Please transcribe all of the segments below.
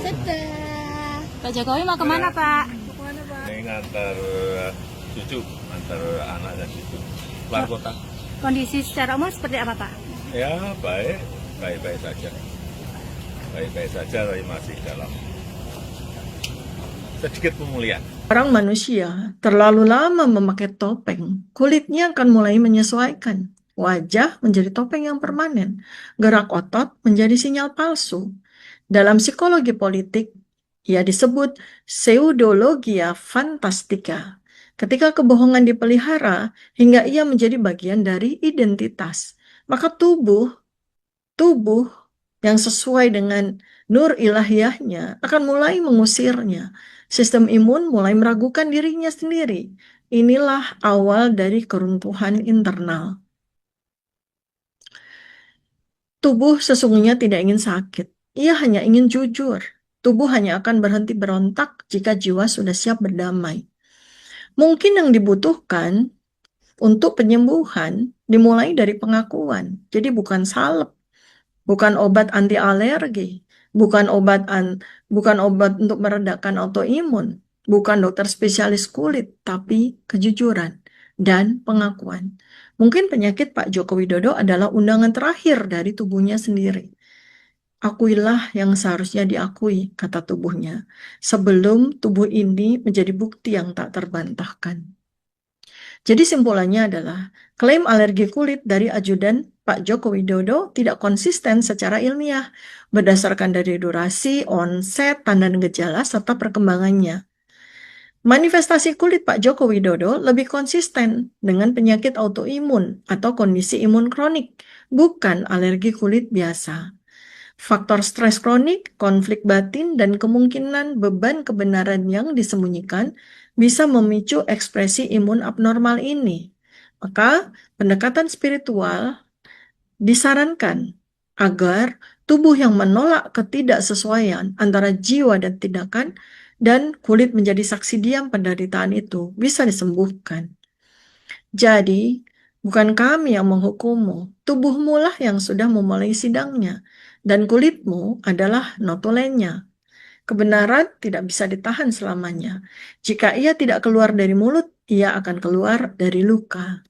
Dadah. Pak Jokowi mau kemana, Pak? Ini ngantar cucu, ngantar anak dan cucu keluar kota. Kondisi secara umum seperti apa, Pak? Ya baik, baik-baik saja. Baik-baik saja, tapi masih dalam sedikit pemulihan. Orang manusia terlalu lama memakai topeng, kulitnya akan mulai menyesuaikan. Wajah menjadi topeng yang permanen, gerak otot menjadi sinyal palsu. Dalam psikologi politik, ia disebut pseudologia fantastika. Ketika kebohongan dipelihara hingga ia menjadi bagian dari identitas, maka tubuh yang sesuai dengan nur ilahiyahnya akan mulai mengusirnya. Sistem imun mulai meragukan dirinya sendiri. Inilah awal dari keruntuhan internal. Tubuh sesungguhnya tidak ingin sakit. Ia hanya ingin jujur. Tubuh hanya akan berhenti berontak jika jiwa sudah siap berdamai. Mungkin yang dibutuhkan untuk penyembuhan dimulai dari pengakuan. Jadi bukan salep, bukan obat anti alergi, bukan obat untuk meredakan autoimun, bukan dokter spesialis kulit, tapi kejujuran dan pengakuan. Mungkin penyakit Pak Joko Widodo adalah undangan terakhir dari tubuhnya sendiri. Akuilah yang seharusnya diakui, kata tubuhnya, sebelum tubuh ini menjadi bukti yang tak terbantahkan. Jadi simpulannya adalah, klaim alergi kulit dari ajudan Pak Joko Widodo tidak konsisten secara ilmiah, berdasarkan dari durasi, onset, tanda dan gejala, serta perkembangannya. Manifestasi kulit Pak Joko Widodo lebih konsisten dengan penyakit autoimun atau kondisi imun kronik, bukan alergi kulit biasa. Faktor stres kronik, konflik batin, dan kemungkinan beban kebenaran yang disembunyikan bisa memicu ekspresi imun abnormal ini. Maka, pendekatan spiritual disarankan agar tubuh yang menolak ketidaksesuaian antara jiwa dan tindakan dan kulit menjadi saksi diam penderitaan itu bisa disembuhkan. Jadi, bukan kami yang menghukummu, tubuhmu lah yang sudah memulai sidangnya, dan kulitmu adalah notulennya. Kebenaran tidak bisa ditahan selamanya. Jika ia tidak keluar dari mulut, ia akan keluar dari luka.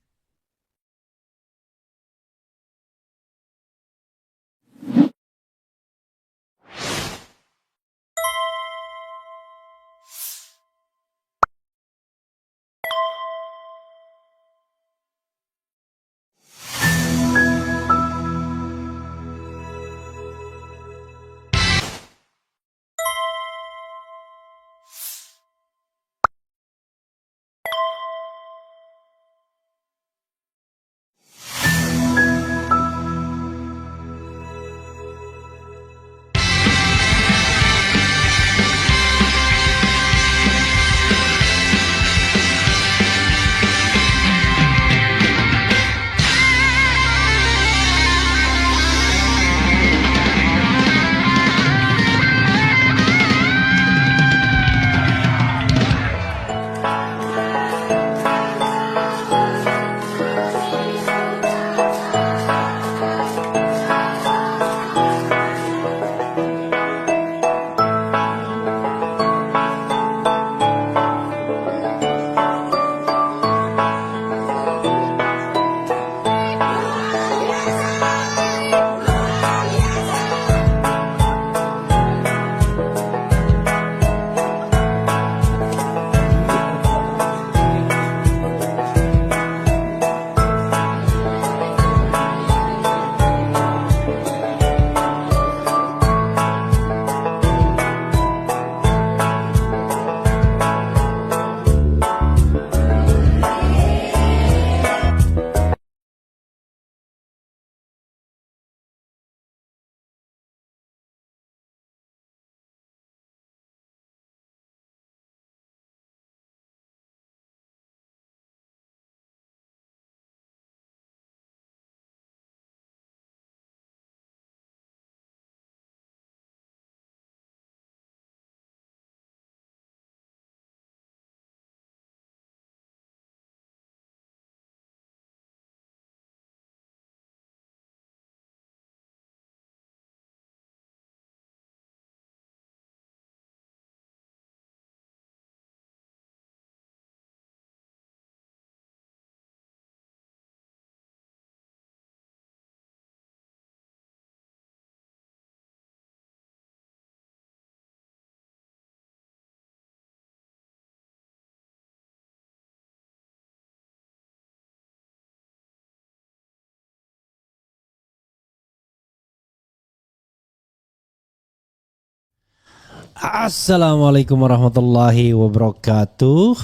Assalamualaikum warahmatullahi wabarakatuh.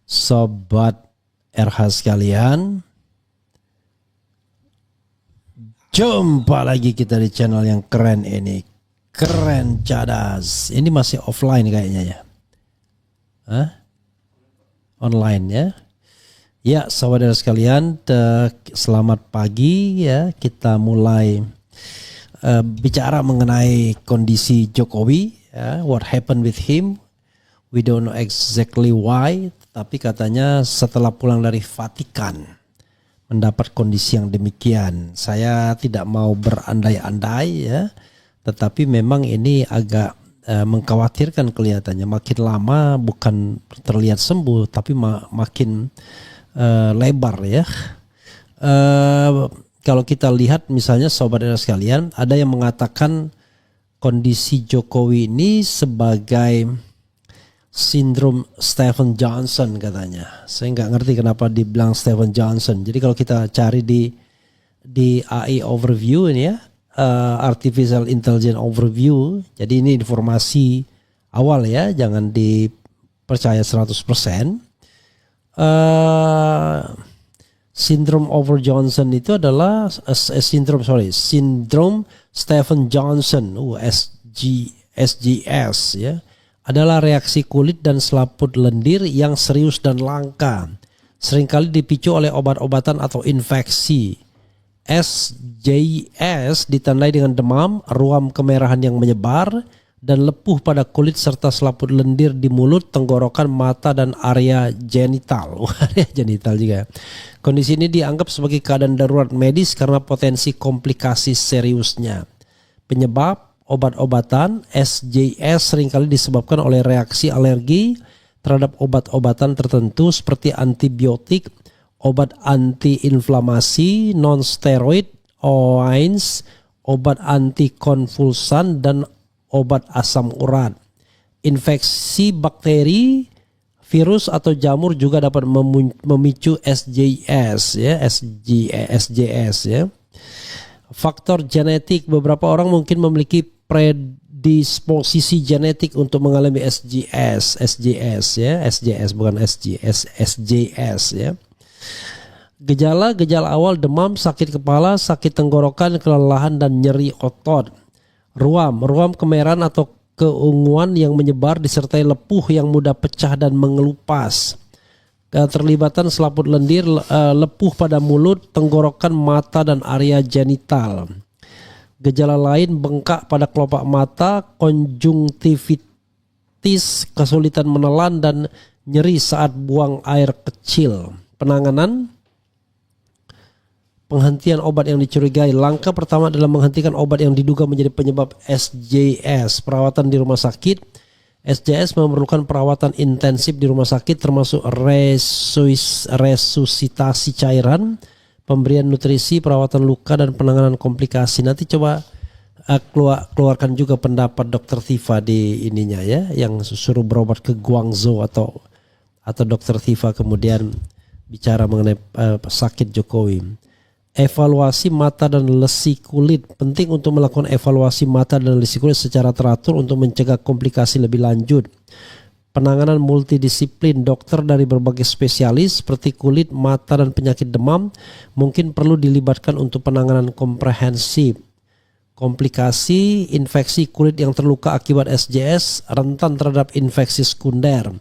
Sobat RH sekalian, jumpa lagi kita di channel yang keren ini. Keren cadas. Ini masih offline kayaknya ya. Hah? Online ya. Ya, saudara sekalian, selamat pagi ya. Kita mulai bicara mengenai kondisi Jokowi ya, what happened with him. We don't know exactly why, tapi katanya setelah pulang dari Vatikan mendapat kondisi yang demikian. Saya tidak mau berandai-andai ya, tetapi memang ini agak mengkhawatirkan kelihatannya. Makin lama bukan terlihat sembuh, tapi makin lebar ya. Kalau kita lihat misalnya saudara sekalian, ada yang mengatakan kondisi Jokowi ini sebagai sindrom Stephen Johnson katanya. Saya nggak ngerti kenapa dibilang Stephen Johnson. Jadi kalau kita cari di AI overview ini ya, artificial intelligence overview. Jadi ini informasi awal ya, jangan dipercaya 100%. Sindrom over Johnson itu adalah sindrom Stephen Johnson, SJS ya, adalah reaksi kulit dan selaput lendir yang serius dan langka, seringkali dipicu oleh obat-obatan atau infeksi. SJS ditandai dengan demam, ruam kemerahan yang menyebar, dan lepuh pada kulit serta selaput lendir di mulut, tenggorokan, mata, dan area genital. Area genital juga. Kondisi ini dianggap sebagai keadaan darurat medis karena potensi komplikasi seriusnya. Penyebab obat-obatan SJS seringkali disebabkan oleh reaksi alergi terhadap obat-obatan tertentu seperti antibiotik, obat anti-inflamasi, non-steroid, OAINS, obat antikonvulsan, dan obat asam urat. Infeksi bakteri, virus atau jamur juga dapat memicu SJS ya, SJS ya. Faktor genetik, beberapa orang mungkin memiliki predisposisi genetik untuk mengalami SJS ya, SJS bukan SJS ya. Gejala awal demam, sakit kepala, sakit tenggorokan, kelelahan dan nyeri otot. Ruam kemerahan atau keunguan yang menyebar disertai lepuh yang mudah pecah dan mengelupas. Keterlibatan selaput lendir, lepuh pada mulut, tenggorokan, mata, dan area genital. Gejala lain bengkak pada kelopak mata, konjungtivitis, kesulitan menelan, dan nyeri saat buang air kecil. Penanganan, penghentian obat yang dicurigai. Langkah pertama adalah menghentikan obat yang diduga menjadi penyebab SJS. Perawatan di rumah sakit. SJS memerlukan perawatan intensif di rumah sakit termasuk resusitasi cairan, pemberian nutrisi, perawatan luka, dan penanganan komplikasi. Nanti coba keluarkan juga pendapat Dr. Tifa di ininya ya, yang suruh berobat ke Guangzhou atau Dr. Tifa kemudian bicara mengenai sakit Jokowi. Evaluasi mata dan lesi kulit. Penting untuk melakukan evaluasi mata dan lesi kulit secara teratur untuk mencegah komplikasi lebih lanjut. Penanganan multidisiplin, dokter dari berbagai spesialis seperti kulit, mata, dan penyakit demam mungkin perlu dilibatkan untuk penanganan komprehensif. Komplikasi, infeksi kulit yang terluka akibat SJS rentan terhadap infeksi sekunder,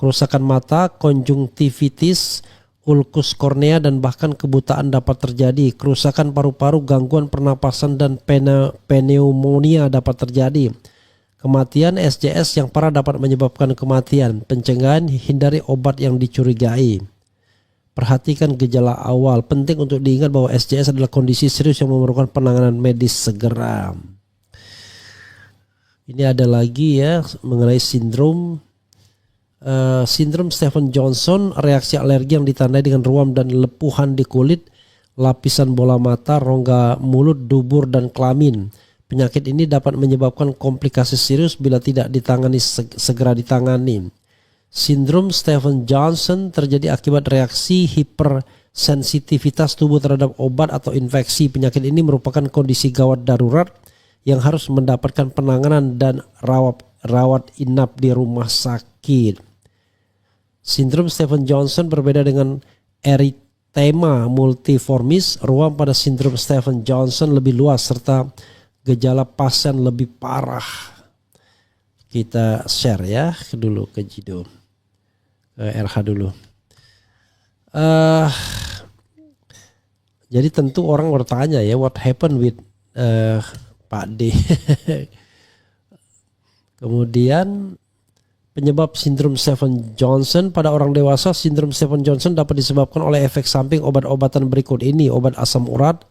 kerusakan mata, konjungtivitis, ulkus kornea, dan bahkan kebutaan dapat terjadi. Kerusakan paru-paru, gangguan pernapasan, dan pneumonia dapat terjadi. Kematian SJS yang parah dapat menyebabkan kematian. Pencegahan, hindari obat yang dicurigai. Perhatikan gejala awal. Penting untuk diingat bahwa SJS adalah kondisi serius yang memerlukan penanganan medis segera. Ini ada lagi ya mengenai sindrom Stephen Johnson, reaksi alergi yang ditandai dengan ruam dan lepuhan di kulit, lapisan bola mata, rongga mulut, dubur, dan kelamin. Penyakit ini dapat menyebabkan komplikasi serius bila tidak segera ditangani. Sindrom Stephen Johnson terjadi akibat reaksi hipersensitivitas tubuh terhadap obat atau infeksi. Penyakit ini merupakan kondisi gawat darurat yang harus mendapatkan penanganan dan rawat inap di rumah sakit. Sindrom Stevens-Johnson berbeda dengan erythema multiformis. Ruang pada sindrom Stevens-Johnson lebih luas serta gejala pasien lebih parah. Kita share ya dulu ke Jido, ke RH dulu. Jadi tentu orang bertanya ya, what happened with Pak D? Kemudian penyebab sindrom Stevens-Johnson pada orang dewasa. Sindrom Stevens-Johnson dapat disebabkan oleh efek samping obat-obatan berikut ini. Obat asam urat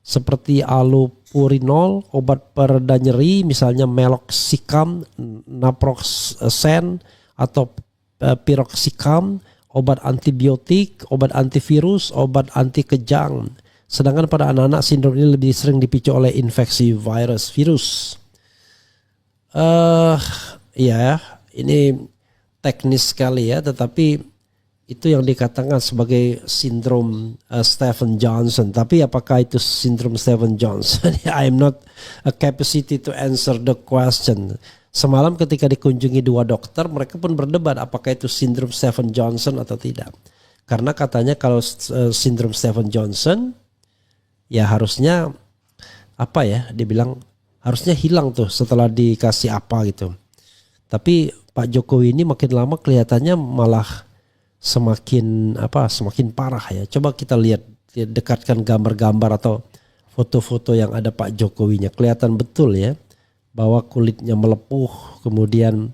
seperti allopurinol, obat pereda nyeri misalnya meloxicam, naproxen atau piroxicam, obat antibiotik, obat antivirus, obat anti kejang. Sedangkan pada anak-anak sindrom ini lebih sering dipicu oleh infeksi virus. Ya, ini teknis sekali ya, tetapi itu yang dikatakan sebagai sindrom Stevens-Johnson. Tapi apakah itu sindrom Stevens-Johnson? I am not a capacity to answer the question. Semalam ketika dikunjungi 2 dokter, mereka pun berdebat apakah itu sindrom Stevens-Johnson atau tidak. Karena katanya kalau sindrom Stevens-Johnson ya harusnya apa ya, dibilang harusnya hilang tuh setelah dikasih apa gitu. Tapi Pak Jokowi ini makin lama kelihatannya malah semakin parah ya. Coba kita lihat, dekatkan gambar-gambar atau foto-foto yang ada Pak Jokowinya. Kelihatan betul ya bahwa kulitnya melepuh, kemudian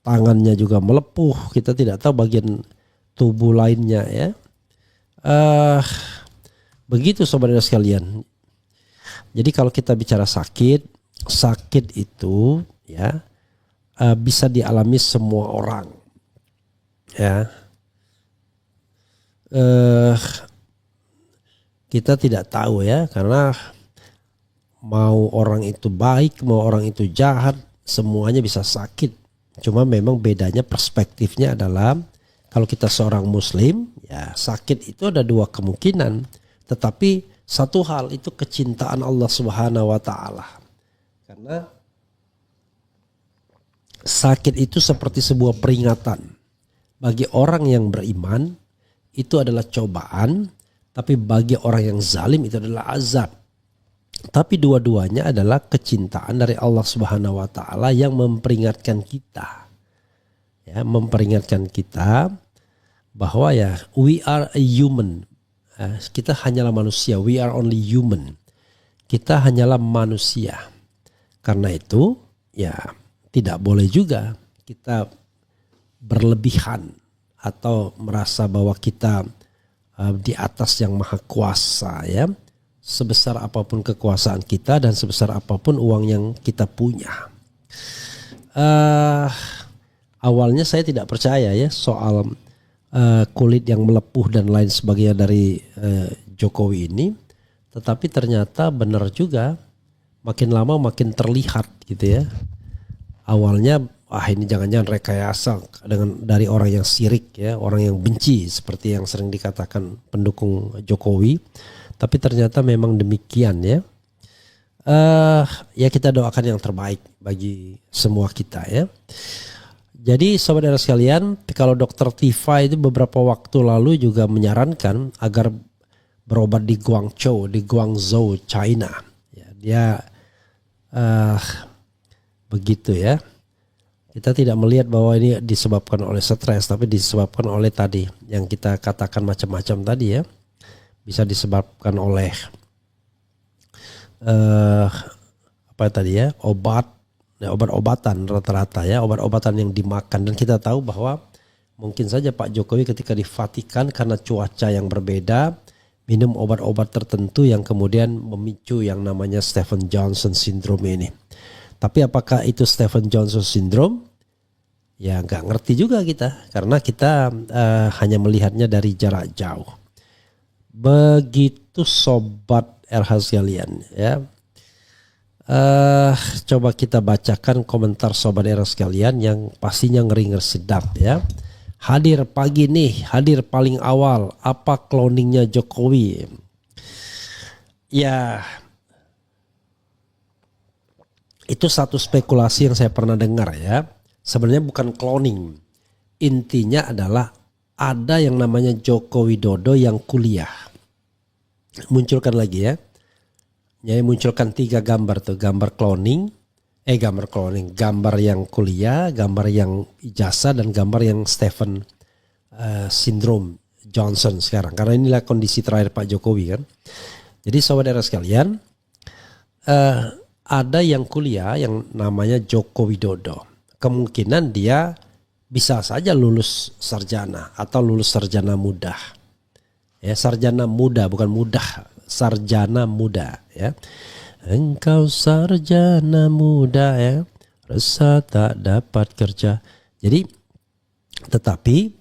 tangannya juga melepuh. Kita tidak tahu bagian tubuh lainnya ya. Begitu saudara sekalian. Jadi kalau kita bicara sakit itu ya bisa dialami semua orang ya. Kita tidak tahu ya, karena mau orang itu baik mau orang itu jahat semuanya bisa sakit. Cuma memang bedanya perspektifnya adalah kalau kita seorang muslim ya, sakit itu ada 2 kemungkinan. Tetapi satu hal itu kecintaan Allah Subhanahu wa taala. Karena sakit itu seperti sebuah peringatan. Bagi orang yang beriman itu adalah cobaan, tapi bagi orang yang zalim itu adalah azab. Tapi dua-duanya adalah kecintaan dari Allah Subhanahu wa taala yang memperingatkan kita. Ya, memperingatkan kita bahwa ya we are a human. Kita hanyalah manusia, we are only human. Kita hanyalah manusia. Karena itu ya tidak boleh juga kita berlebihan atau merasa bahwa kita di atas yang maha kuasa ya. Sebesar apapun kekuasaan kita dan sebesar apapun uang yang kita punya. Awalnya saya tidak percaya ya soal kulit yang melepuh dan lain sebagainya dari Jokowi ini. Tetapi ternyata benar juga, makin lama makin terlihat gitu ya. Awalnya ini jangan-jangan rekayasa dari orang yang sirik ya, orang yang benci seperti yang sering dikatakan pendukung Jokowi. Tapi ternyata memang demikian ya. Ya kita doakan yang terbaik bagi semua kita ya. Jadi saudara sekalian, kalau Dr. Tifa itu beberapa waktu lalu juga menyarankan agar berobat di Guangzhou, China. Ya, dia begitu ya. Kita tidak melihat bahwa ini disebabkan oleh stres, tapi disebabkan oleh tadi yang kita katakan macam-macam tadi ya. Bisa disebabkan oleh obat-obatan rata-rata ya, obat-obatan yang dimakan. Dan kita tahu bahwa mungkin saja Pak Jokowi ketika di Vatikan karena cuaca yang berbeda minum obat-obat tertentu yang kemudian memicu yang namanya Stevens-Johnson syndrome ini. Tapi apakah itu Stevens-Johnson syndrome? Ya nggak ngerti juga kita, karena kita hanya melihatnya dari jarak jauh. Begitu sobat RH sekalian ya. Coba kita bacakan komentar sobat RH sekalian yang pastinya ngeri-ngeri sedap ya. Hadir pagi nih, hadir paling awal. Apa cloningnya Jokowi? Ya, Itu satu spekulasi yang saya pernah dengar ya. Sebenarnya bukan cloning. Intinya adalah ada yang namanya Joko Widodo yang kuliah. Munculkan lagi ya. Jadi munculkan 3 gambar tuh. Gambar cloning. Gambar yang kuliah, gambar yang ijazah, dan gambar yang Stephen Syndrome Johnson sekarang. Karena inilah kondisi terakhir Pak Jokowi kan. Jadi sobat era sekalian, ada yang kuliah yang namanya Joko Widodo. Kemungkinan dia bisa saja lulus sarjana atau lulus sarjana muda. Ya, sarjana muda bukan mudah, sarjana muda ya. Engkau sarjana muda ya, resah tak dapat kerja. Jadi tetapi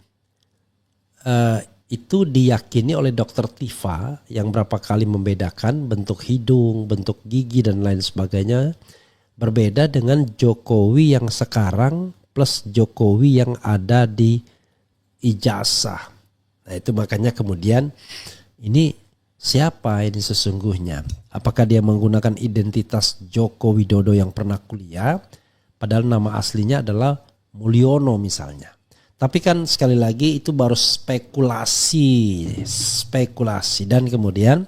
itu diyakini oleh dokter Tifa yang berapa kali membedakan bentuk hidung, bentuk gigi dan lain sebagainya. Berbeda dengan Jokowi yang sekarang plus Jokowi yang ada di ijazah. Nah itu makanya kemudian ini siapa ini sesungguhnya? Apakah dia menggunakan identitas Joko Widodo yang pernah kuliah, padahal nama aslinya adalah Mulyono misalnya. Tapi kan sekali lagi itu baru spekulasi dan kemudian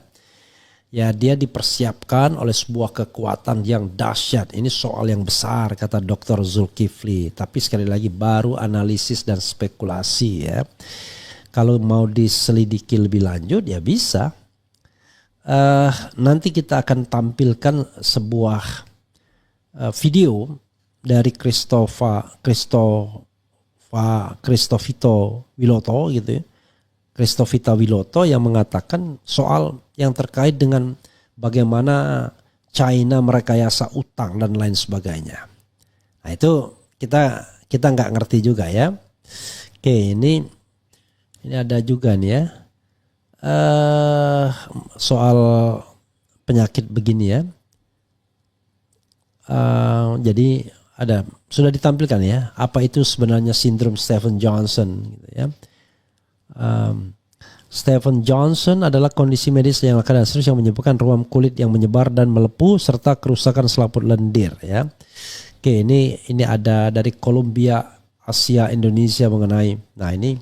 ya dia dipersiapkan oleh sebuah kekuatan yang dahsyat. Ini soal yang besar kata Dr. Zulkifli. Tapi sekali lagi baru analisis dan spekulasi ya. Kalau mau diselidiki lebih lanjut ya bisa. Nanti kita akan tampilkan sebuah video dari Christovito Wiloto gitu ya. Christovita Wiloto yang mengatakan soal yang terkait dengan bagaimana China merekayasa utang dan lain sebagainya. Nah itu kita nggak ngerti juga ya. Oke, ini ada juga nih ya. Soal penyakit begini ya. Jadi sudah ditampilkan ya, apa itu sebenarnya sindrom Stephen Johnson gitu ya. Stephen Johnson adalah kondisi medis yang akan serius yang menyebabkan ruam kulit yang menyebar dan melepuh serta kerusakan selaput lendir ya. Oke, ini ada dari Columbia Asia Indonesia mengenai. Nah, ini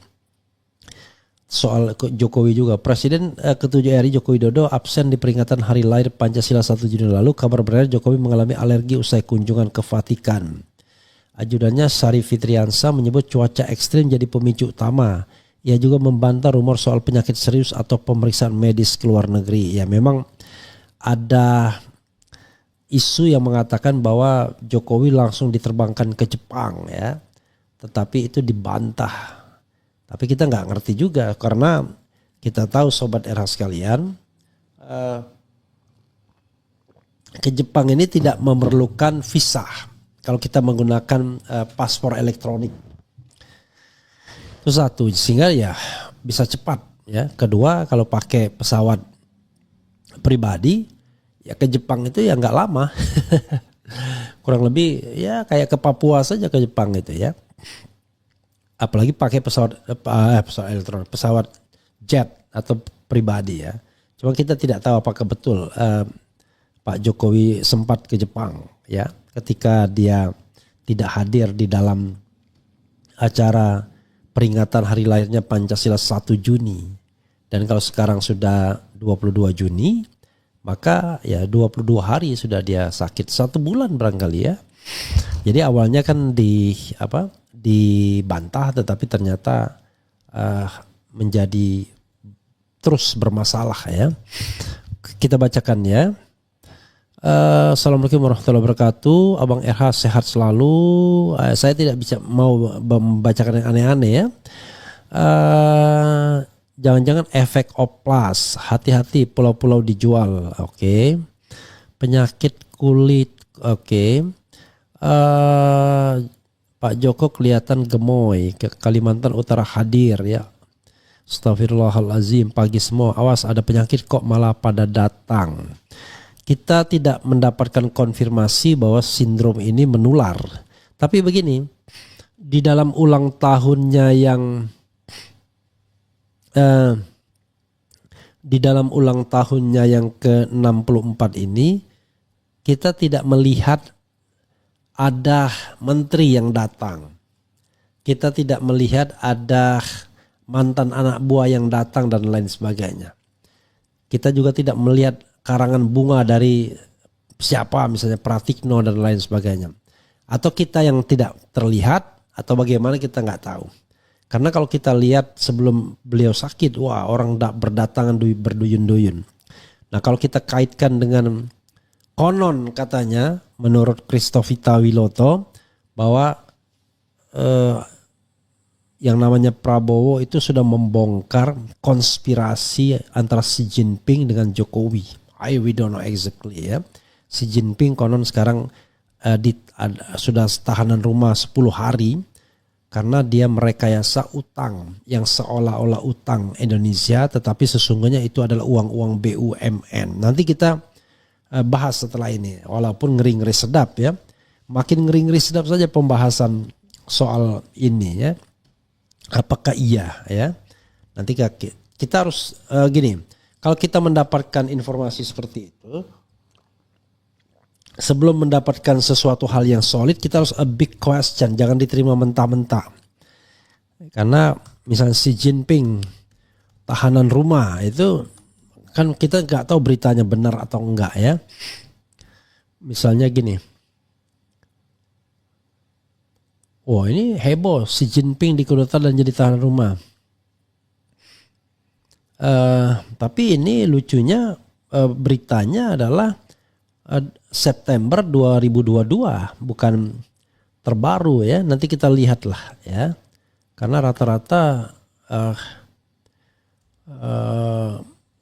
soal Jokowi juga. Presiden ke-7 RI Joko Widodo absen di peringatan hari lahir Pancasila 1 Juni lalu. Kabar beredar Jokowi mengalami alergi usai kunjungan ke Vatikan. Ajudannya Sari Fitriansa menyebut cuaca ekstrim jadi pemicu utama. Ia juga membantah rumor soal penyakit serius atau pemeriksaan medis ke luar negeri. Ya memang ada isu yang mengatakan bahwa Jokowi langsung diterbangkan ke Jepang ya. Tetapi itu dibantah. Tapi kita nggak ngerti juga karena kita tahu sobat RH sekalian, ke Jepang ini tidak memerlukan visa kalau kita menggunakan paspor elektronik. Itu satu, sehingga ya bisa cepat ya. Kedua, kalau pakai pesawat pribadi ya ke Jepang itu ya nggak lama. Kurang lebih ya kayak ke Papua saja ke Jepang itu ya. Apalagi pakai pesawat elektronik, pesawat jet atau pribadi ya. Cuma kita tidak tahu apakah betul Pak Jokowi sempat ke Jepang ya, ketika dia tidak hadir di dalam acara peringatan hari lahirnya Pancasila 1 Juni. Dan kalau sekarang sudah 22 Juni, maka ya 22 hari sudah dia sakit, 1 bulan barangkali ya. Jadi awalnya kan dibantah, tetapi ternyata menjadi terus bermasalah ya. Kita bacakan ya. Assalamualaikum warahmatullahi wabarakatuh. Abang RH sehat selalu. Saya tidak bisa mau membacakan yang aneh-aneh ya. Jangan-jangan efek oplas. Hati-hati pulau-pulau dijual. Oke. Penyakit kulit. Oke. Pak Joko kelihatan gemoy, ke Kalimantan Utara hadir ya. Astagfirullahalazim, pagi semua, awas ada penyakit kok malah pada datang. Kita tidak mendapatkan konfirmasi bahwa sindrom ini menular. Tapi begini, di dalam ulang tahunnya yang ke-64 ini, kita tidak melihat ada menteri yang datang. Kita tidak melihat ada mantan anak buah yang datang dan lain sebagainya. Kita juga tidak melihat karangan bunga dari siapa, misalnya Pratikno dan lain sebagainya. Atau kita yang tidak terlihat, atau bagaimana kita nggak tahu. Karena kalau kita lihat sebelum beliau sakit, wah orang berdatangan berduyun-duyun. Nah kalau kita kaitkan dengan konon katanya menurut Christovita Wiloto bahwa yang namanya Prabowo itu sudah membongkar konspirasi antara Xi Jinping dengan Jokowi. We don't know exactly ya. Xi Jinping konon sekarang sudah tahanan rumah 10 hari karena dia merekayasa utang yang seolah-olah utang Indonesia, tetapi sesungguhnya itu adalah uang-uang BUMN. Nanti kita bahas setelah ini, walaupun ngeri-ngeri sedap ya. Makin ngeri-ngeri sedap saja pembahasan soal ini ya. Apakah iya ya? Nanti kita harus gini. Kalau kita mendapatkan informasi seperti itu, sebelum mendapatkan sesuatu hal yang solid, kita harus a big question. Jangan diterima mentah-mentah. Karena misalnya Xi Jinping tahanan rumah itu kan kita nggak tahu beritanya benar atau enggak ya. Misalnya gini. Wah ini heboh, Xi Jinping dikudeta dan jadi tahanan rumah. Tapi ini lucunya beritanya adalah September 2022, bukan terbaru ya. Nanti kita lihatlah ya. Karena rata-rata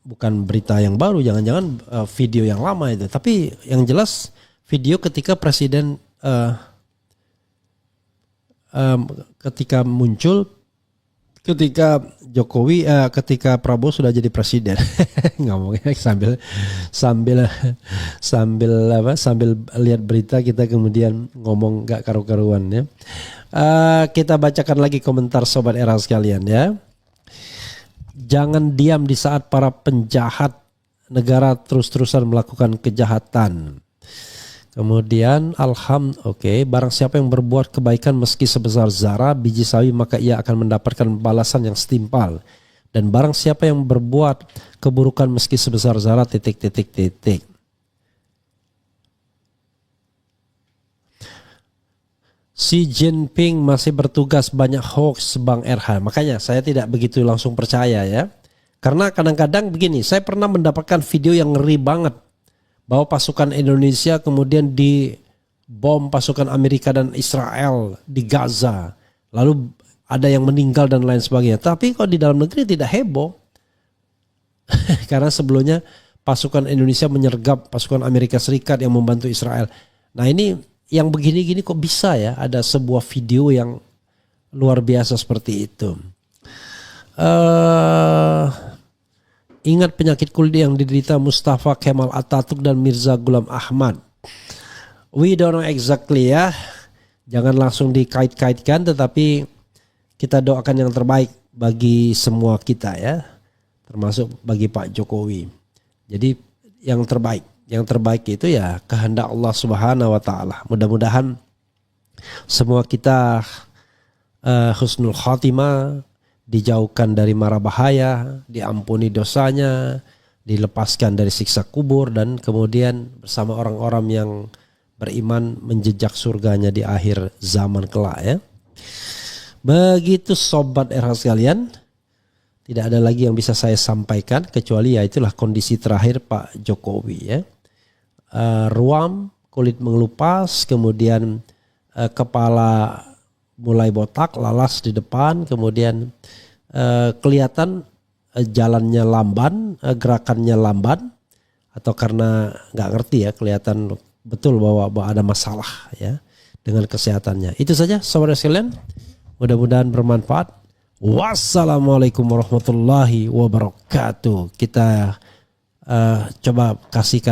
bukan berita yang baru, jangan-jangan video yang lama itu. Tapi yang jelas video ketika Presiden ketika muncul ketika Jokowi ketika Prabowo sudah jadi presiden. Ngomongnya sambil lihat berita kita kemudian ngomong gak karu-karuan ya. Kita bacakan lagi komentar Sobat Era sekalian ya. Jangan diam di saat para penjahat negara terus-terusan melakukan kejahatan. Kemudian barang siapa yang berbuat kebaikan meski sebesar zarah biji sawi maka ia akan mendapatkan balasan yang setimpal. Dan barang siapa yang berbuat keburukan meski sebesar zarah ... Xi Jinping masih bertugas, banyak hoax Bang RH. Makanya saya tidak begitu langsung percaya ya. Karena kadang-kadang begini, saya pernah mendapatkan video yang ngeri banget. Bahwa pasukan Indonesia kemudian dibom pasukan Amerika dan Israel di Gaza. Lalu ada yang meninggal dan lain sebagainya. Tapi kok di dalam negeri tidak heboh. Karena sebelumnya pasukan Indonesia menyergap pasukan Amerika Serikat yang membantu Israel. Nah ini yang begini-gini kok bisa ya ada sebuah video yang luar biasa seperti itu. Ingat penyakit kulit yang diderita Mustafa Kemal Atatürk dan Mirza Ghulam Ahmad. We don't know exactly ya. Jangan langsung dikait-kaitkan, tetapi kita doakan yang terbaik bagi semua kita ya. Termasuk bagi Pak Jokowi. Jadi yang terbaik. Yang terbaik itu ya kehendak Allah Subhanahu wa taala. Mudah-mudahan semua kita husnul khatimah, dijauhkan dari mara bahaya, diampuni dosanya, dilepaskan dari siksa kubur, dan kemudian bersama orang-orang yang beriman menjejak surganya di akhir zaman kelak ya. Begitu Sobat RH sekalian, tidak ada lagi yang bisa saya sampaikan kecuali ya itulah kondisi terakhir Pak Jokowi ya. Ruam, kulit mengelupas, kemudian kepala mulai botak, lalas di depan, kemudian kelihatan jalannya lamban, gerakannya lamban, atau karena nggak ngerti ya, kelihatan betul bahwa ada masalah ya dengan kesehatannya. Itu saja saudara sekalian, mudah-mudahan bermanfaat. Wassalamualaikum warahmatullahi wabarakatuh. Kita coba kasihkan